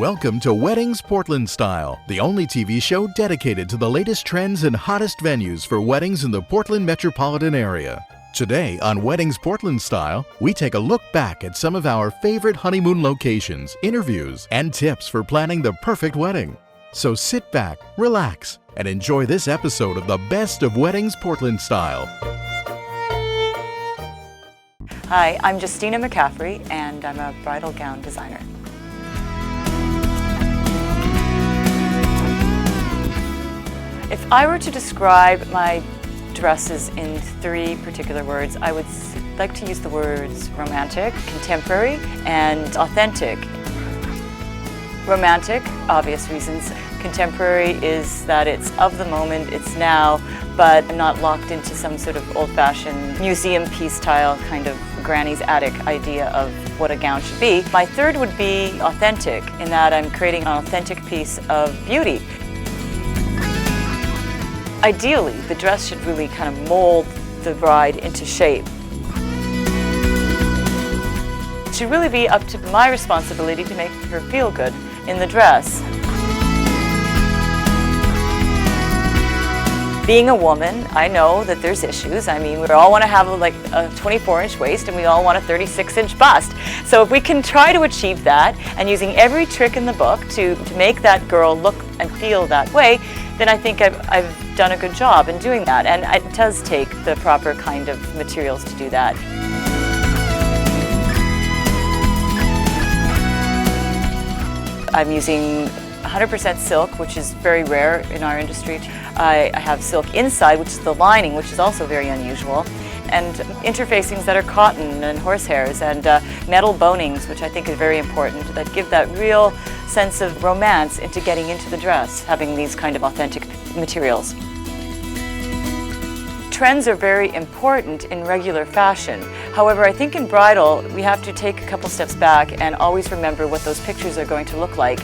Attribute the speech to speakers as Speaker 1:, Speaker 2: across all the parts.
Speaker 1: Welcome to Weddings Portland Style, the only TV show dedicated to the latest trends and hottest venues for weddings in the Portland metropolitan area. Today on Weddings Portland Style, we take a look back at some of our favorite honeymoon locations, interviews, and tips for planning the perfect wedding. So sit back, relax, and enjoy this episode of the best of Weddings Portland Style.
Speaker 2: Hi, I'm Justina McCaffrey, and I'm a bridal gown designer. If I were to describe my dresses in three particular words, I would like to use the words romantic, contemporary, and authentic. Romantic, obvious reasons. Contemporary is that it's of the moment, it's now, but not locked into some sort of old-fashioned museum piece style kind of granny's attic idea of what a gown should be. My third would be authentic, in that I'm creating an authentic piece of beauty. Ideally, the dress should really kind of mold the bride into shape. It should really be up to my responsibility to make her feel good in the dress. Being a woman, I know that there's issues. I mean, we all want to have like a 24-inch waist and we all want a 36-inch bust. So if we can try to achieve that and using every trick in the book to make that girl look and feel that way, then I think I've done a good job in doing that. And it does take the proper kind of materials to do that. I'm using 100% silk, which is very rare in our industry. I have silk inside, which is the lining, which is also very unusual, and interfacings that are cotton and horsehairs, and metal bonings, which I think is very important, that give that real sense of romance into getting into the dress, having these kind of authentic materials. Trends are very important in regular fashion. However, I think in bridal, we have to take a couple steps back and always remember what those pictures are going to look like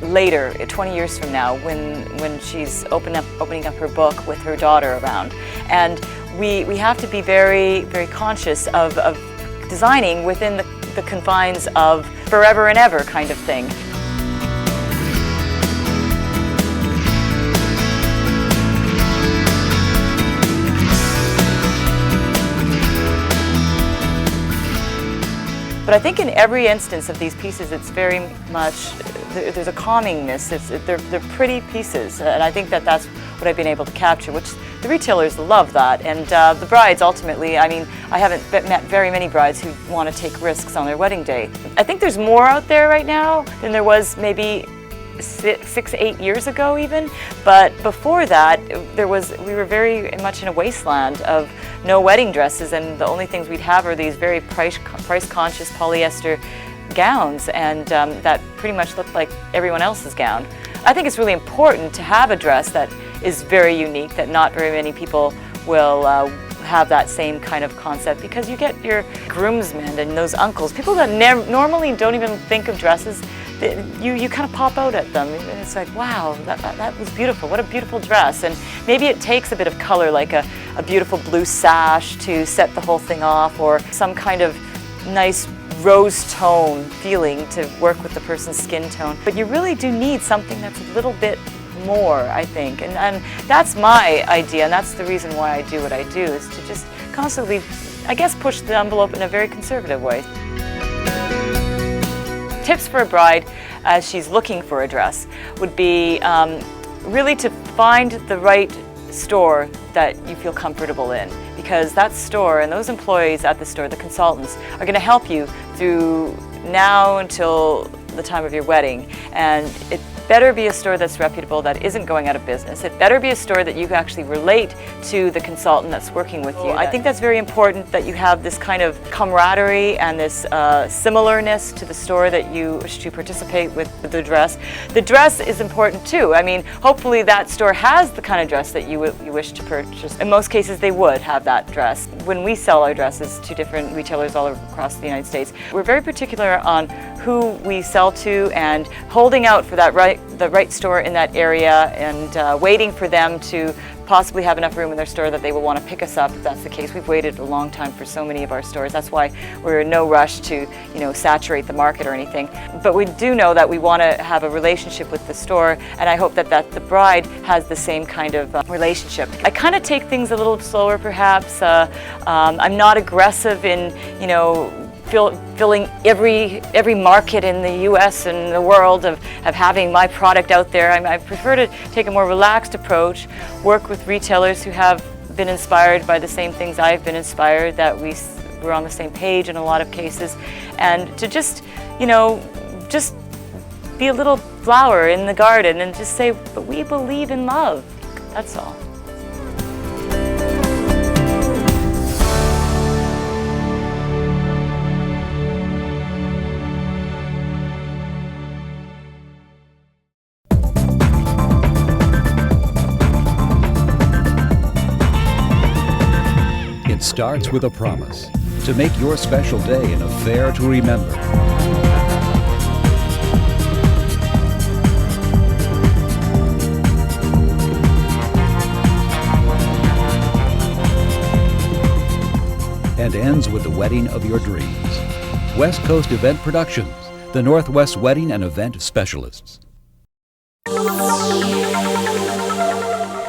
Speaker 2: later, 20 years from now, when she's opening up her book with her daughter around. And we have to be very, very conscious of designing within the confines of forever and ever kind of thing. But I think in every instance of these pieces, it's very much, there's a calmingness. They're pretty pieces, and I think that's what I've been able to capture, which the retailers love that. And the brides, ultimately, I mean, I haven't met very many brides who want to take risks on their wedding day. I think there's more out there right now than there was maybe 6-8 years ago even, but before that we were very much in a wasteland of no wedding dresses, and the only things we'd have are these very price conscious polyester gowns, and that pretty much looked like everyone else's gown. I think it's really important to have a dress that is very unique, that not very many people will have that same kind of concept, because you get your groomsmen and those uncles, people that normally don't even think of dresses. You kind of pop out at them, and it's like, wow, that was beautiful, what a beautiful dress. And maybe it takes a bit of color, like a beautiful blue sash to set the whole thing off, or some kind of nice rose tone feeling to work with the person's skin tone. But you really do need something that's a little bit more, I think, and that's my idea, and that's the reason why I do what I do, is to just constantly, I guess, push the envelope in a very conservative way. Tips for a bride as she's looking for a dress would be really to find the right store that you feel comfortable in, because that store and those employees at the store, the consultants, are going to help you through now until the time of your wedding. And it better be a store that's reputable, that isn't going out of business. It better be a store that you actually relate to the consultant that's working with you. I think that's very important, that you have this kind of camaraderie and this similarness to the store that you wish to participate with the dress. The dress is important too. I mean, hopefully that store has the kind of dress that you wish to purchase. In most cases, they would have that dress. When we sell our dresses to different retailers all across the United States, we're very particular on who we sell to and holding out for the right store in that area, and waiting for them to possibly have enough room in their store that they will want to pick us up if that's the case. We've waited a long time for so many of our stores. That's why we're in no rush to, saturate the market or anything. But we do know that we want to have a relationship with the store, and I hope that the bride has the same kind of relationship. I kind of take things a little slower, perhaps. I'm not aggressive in, filling every market in the U.S. and the world of having my product out there. I prefer to take a more relaxed approach, work with retailers who have been inspired by the same things I've been inspired, that we're on the same page in a lot of cases, and to just be a little flower in the garden and just say, but we believe in love. That's all.
Speaker 3: It starts with a promise to make your special day an affair to remember. And ends with the wedding of your dreams. West Coast Event Productions, the Northwest Wedding and Event Specialists.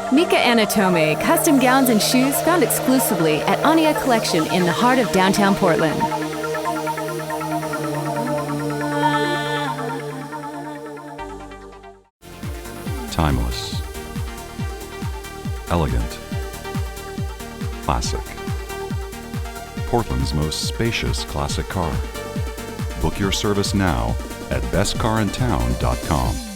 Speaker 4: Mika Anatome, custom gowns and shoes found exclusively at Ania Collection in the heart of downtown Portland.
Speaker 5: Timeless, elegant, classic. Portland's most spacious classic car. Book your service now at bestcarintown.com.